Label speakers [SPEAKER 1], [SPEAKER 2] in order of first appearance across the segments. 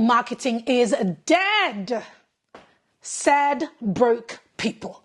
[SPEAKER 1] marketing is dead, said broke people.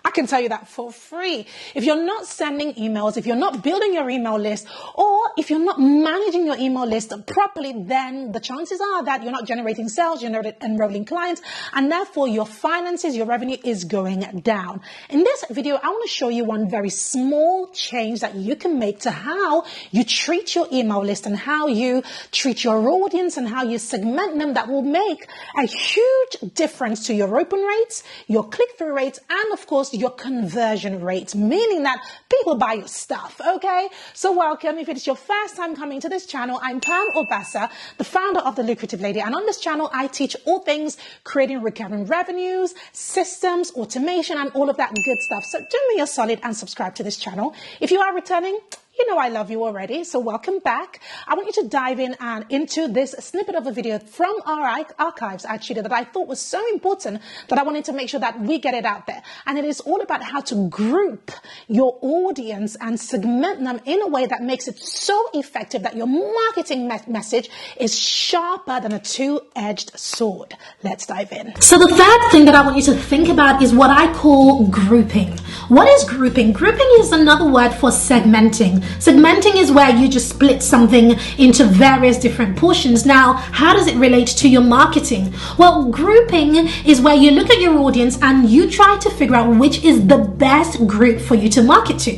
[SPEAKER 1] I can tell you that for free. If you're not sending emails, if you're not building your email list, or if you're not managing your email list properly, then the chances are that you're not generating sales, you're not enrolling clients, and therefore your finances, your revenue is going down. In this video, I want to show you one very small change that you can make to how you treat your email list and how you treat your audience and how you segment them that will make a huge difference to your open rates, your click-through rates, and of course your conversion rates, meaning that people buy your stuff. Okay, so welcome. If it's your first time coming to this channel, I'm Pam Obasa, the founder of The Lucrative Lady, and on this channel I teach all things creating recurring revenues, systems, automation, and all of that good stuff. So do me a solid and subscribe to this channel. If you are returning, you know I love you already, so welcome back. I want you to dive in and into this snippet of a video from our archives actually that I thought was so important that I wanted to make sure that we get it out there. And it is all about how to group your audience and segment them in a way that makes it so effective that your marketing message is sharper than a two-edged sword. Let's dive in. So the third thing that I want you to think about is what I call grouping. What is grouping? Grouping is another word for segmenting. Segmenting is where you just split something into various different portions. Now, how does it relate to your marketing? Well, grouping is where you look at your audience and you try to figure out which is the best group for you to market to.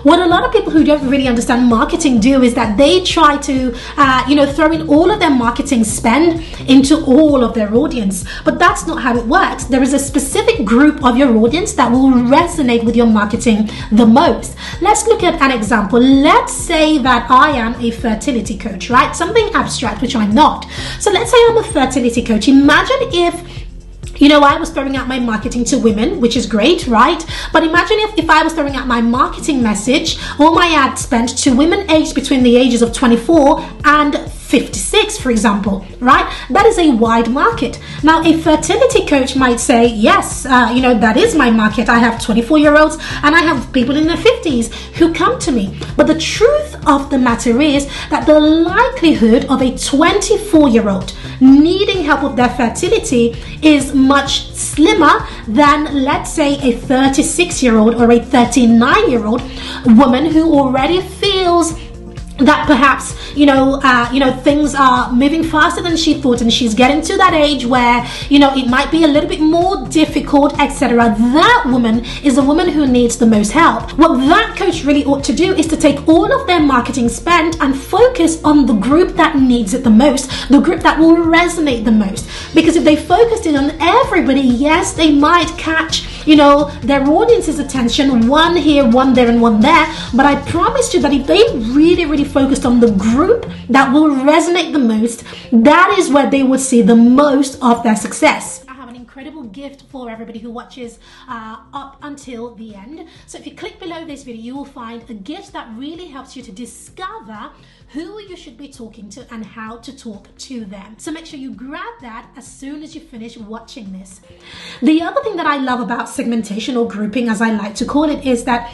[SPEAKER 1] What a lot of people who don't really understand marketing do is that they try to, throw in all of their marketing spend into all of their audience. But that's not how it works. There is a specific group of your audience that will resonate with your marketing the most. Let's look at an example. Let's say that I am a fertility coach, right? Something abstract, which I'm not. So let's say I'm a fertility coach. Imagine if I was throwing out my marketing to women, which is great, right? But imagine if I was throwing out my marketing message or my ad spend to women aged between the ages of 24 and 56, for example, right? That is a wide market. Now, a fertility coach might say, yes, that is my market. I have 24-year-olds and I have people in their 50s who come to me. But the truth of the matter is that the likelihood of a 24-year-old needing help with their fertility is much slimmer than, let's say, a 36-year-old or a 39-year-old woman who already feels that perhaps things are moving faster than she thought and she's getting to that age where it might be a little bit more difficult, etc. That woman is a woman who needs the most help. What that coach really ought to do is to take all of their marketing spend and focus on the group that needs it the most, the group that will resonate the most. Because if they focused in on everybody, yes, they might catch their audience's attention, one here, one there, and one there. But I promise you that if they really focused on the group that will resonate the most, that is where they would see the most of their success. I have an incredible gift for everybody who watches up until the end. So if you click below this video, you will find a gift that really helps you to discover who you should be talking to and how to talk to them. So make sure you grab that as soon as you finish watching this. The other thing that I love about segmentation, or grouping as I like to call it, is that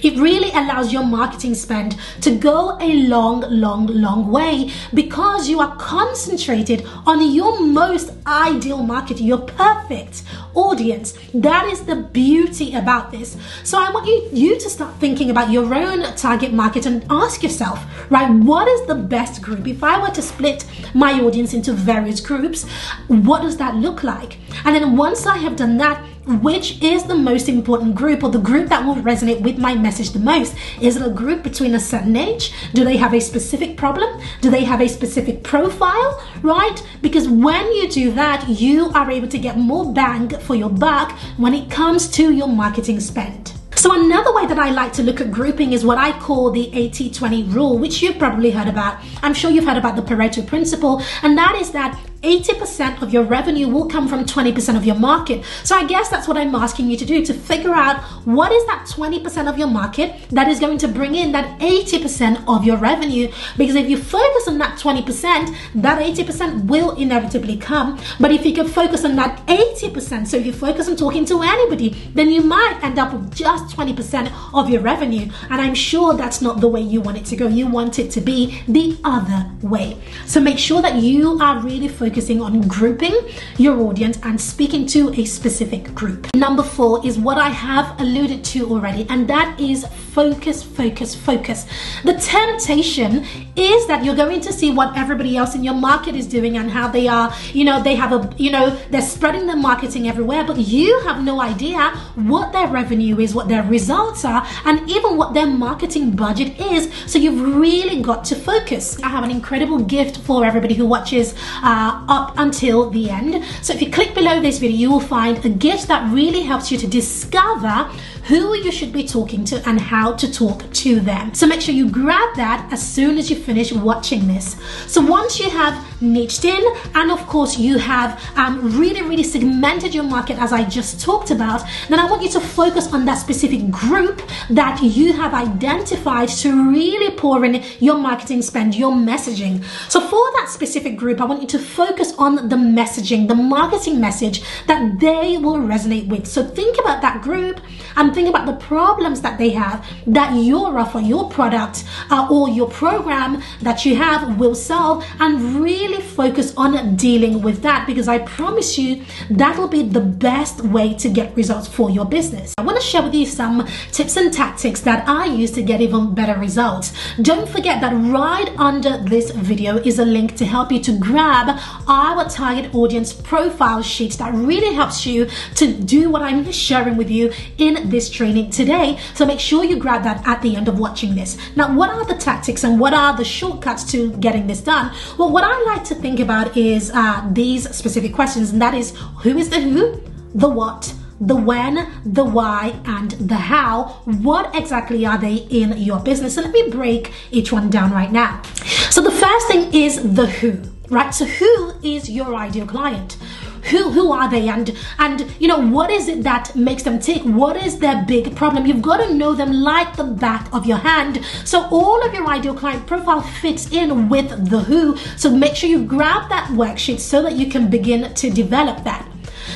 [SPEAKER 1] it really allows your marketing spend to go a long way because you are concentrated on your most ideal market, your perfect audience. That is the beauty about this. So I want you to start thinking about your own target market and ask yourself, right, what is the best group? If I were to split my audience into various groups, what does that look like? And then once I have done that, which is the most important group, or the group that will resonate with my message the most? Is it a group between a certain age? Do they have a specific problem? Do they have a specific profile, right? Because when you do that, you are able to get more bang for your buck when it comes to your marketing spend. So another way that I like to look at grouping is what I call the 80-20 rule, which you've probably heard about. I'm sure you've heard about the Pareto principle, and that is that 80% of your revenue will come from 20% of your market. So I guess that's what I'm asking you to do, to figure out what is that 20% of your market that is going to bring in that 80% of your revenue. Because if you focus on that 20%, that 80% will inevitably come. But if you can focus on that 80%, so if you focus on talking to anybody, then you might end up with just 20% of your revenue. And I'm sure that's not the way you want it to go. You want it to be the other way. So make sure that you are really focusing on grouping your audience and speaking to a specific group. Number 4 is what I have alluded to already, and that is focus, focus, focus. The temptation is that you're going to see what everybody else in your market is doing and how they are, they're spreading their marketing everywhere, but you have no idea what their revenue is, what their results are, and even what their marketing budget is. So you've really got to focus. I have an incredible gift for everybody who watches up until the end. So if you click below this video, you will find a gift that really helps you to discover who you should be talking to and how to talk to them. So make sure you grab that as soon as you finish watching this. So once you have niched in, and of course you have really segmented your market as I just talked about, then I want you to focus on that specific group that you have identified to really pour in your marketing spend, your messaging. So for that specific group, I want you to focus on the messaging, the marketing message that they will resonate with. So think about that group and think about the problems that they have that your offer, your product, or your program that you have will solve, and really focus on dealing with that, because I promise you that will be the best way to get results for your business. I want to share with you some tips and tactics that I use to get even better results. Don't forget that right under this video is a link to help you to grab our target audience profile sheet that really helps you to do what I'm sharing with you in this training today. So make sure you grab that at the end of watching this. Now, what are the tactics and what are the shortcuts to getting this done? Well, what I like to think about is these specific questions, and that is, who is the who, the what, the when, the why, and the how. What exactly are they in your business? So let me break each one down right now. So the first thing is the who, right? So who is your ideal client? Who are they, and what is it that makes them tick? What is their big problem? You've got to know them like the back of your hand. So all of your ideal client profile fits in with the who. So make sure you grab that worksheet so that you can begin to develop that.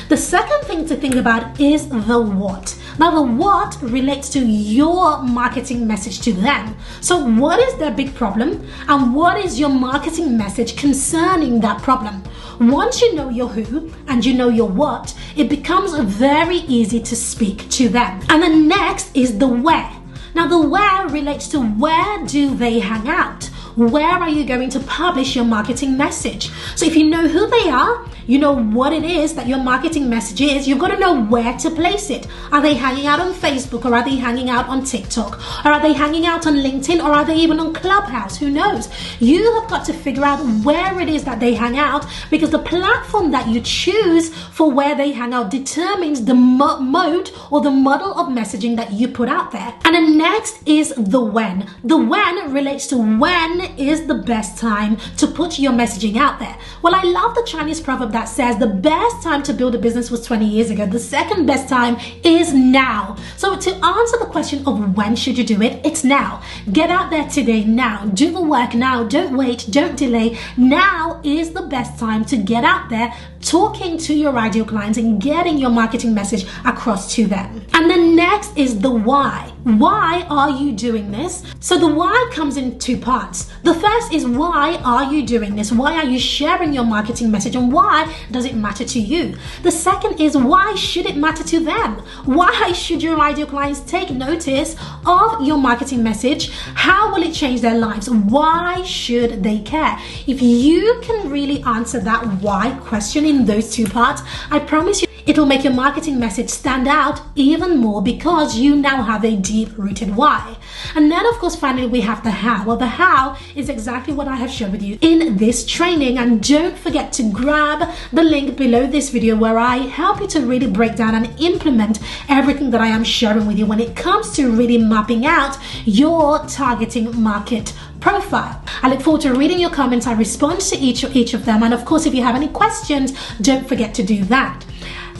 [SPEAKER 1] The second thing to think about is the what. Now, the what relates to your marketing message to them. So what is their big problem, and what is your marketing message concerning that problem? Once you know your who and you know your what, it becomes very easy to speak to them. And then next is the where. Now, the where relates to where do they hang out? Where are you going to publish your marketing message? So if you know who they are, you know what it is that your marketing message is, you've got to know where to place it. Are they hanging out on Facebook, or are they hanging out on TikTok, or are they hanging out on LinkedIn, or are they even on Clubhouse? Who knows? You have got to figure out where it is that they hang out, because the platform that you choose for where they hang out determines the mode or the model of messaging that you put out there. And then next is the when. The when relates to when is the best time to put your messaging out there. Well, I love the Chinese proverb that says the best time to build a business was 20 years ago. The second best time is now. So to answer the question of when should you do it, it's now. Get out there today, now. Do the work now. Don't wait. Don't delay. Now is the best time to get out there talking to your ideal clients and getting your marketing message across to them. And then next is the why. Why are you doing this? So the why comes in two parts. The first is, why are you doing this? Why are you sharing your marketing message, and why does it matter to you? The second is, why should it matter to them? Why should your ideal clients take notice of your marketing message? How will it change their lives? Why should they care? If you can really answer that why question in those two parts, I promise you it'll make your marketing message stand out even more, because you now have a deep-rooted why. And then, of course, finally, we have the how. Well, the how is exactly what I have shared with you in this training. And don't forget to grab the link below this video where I help you to really break down and implement everything that I am sharing with you when it comes to really mapping out your targeting market profile. I look forward to reading your comments. I respond to each of them. And of course, if you have any questions, don't forget to do that,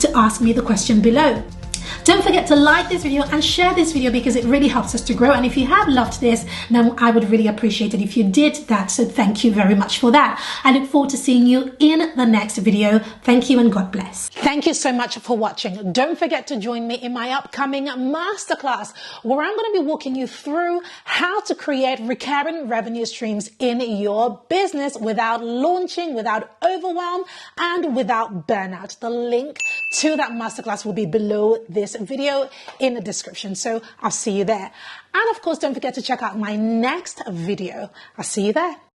[SPEAKER 1] to ask me the question below. Don't forget to like this video and share this video because it really helps us to grow. And if you have loved this, then I would really appreciate it if you did that. So thank you very much for that. I look forward to seeing you in the next video. Thank you and God bless. Thank you so much for watching. Don't forget to join me in my upcoming masterclass where I'm going to be walking you through how to create recurring revenue streams in your business without launching, without overwhelm, and without burnout. The link to that masterclass will be below this video in the description. So I'll see you there. And of course, don't forget to check out my next video. I'll see you there.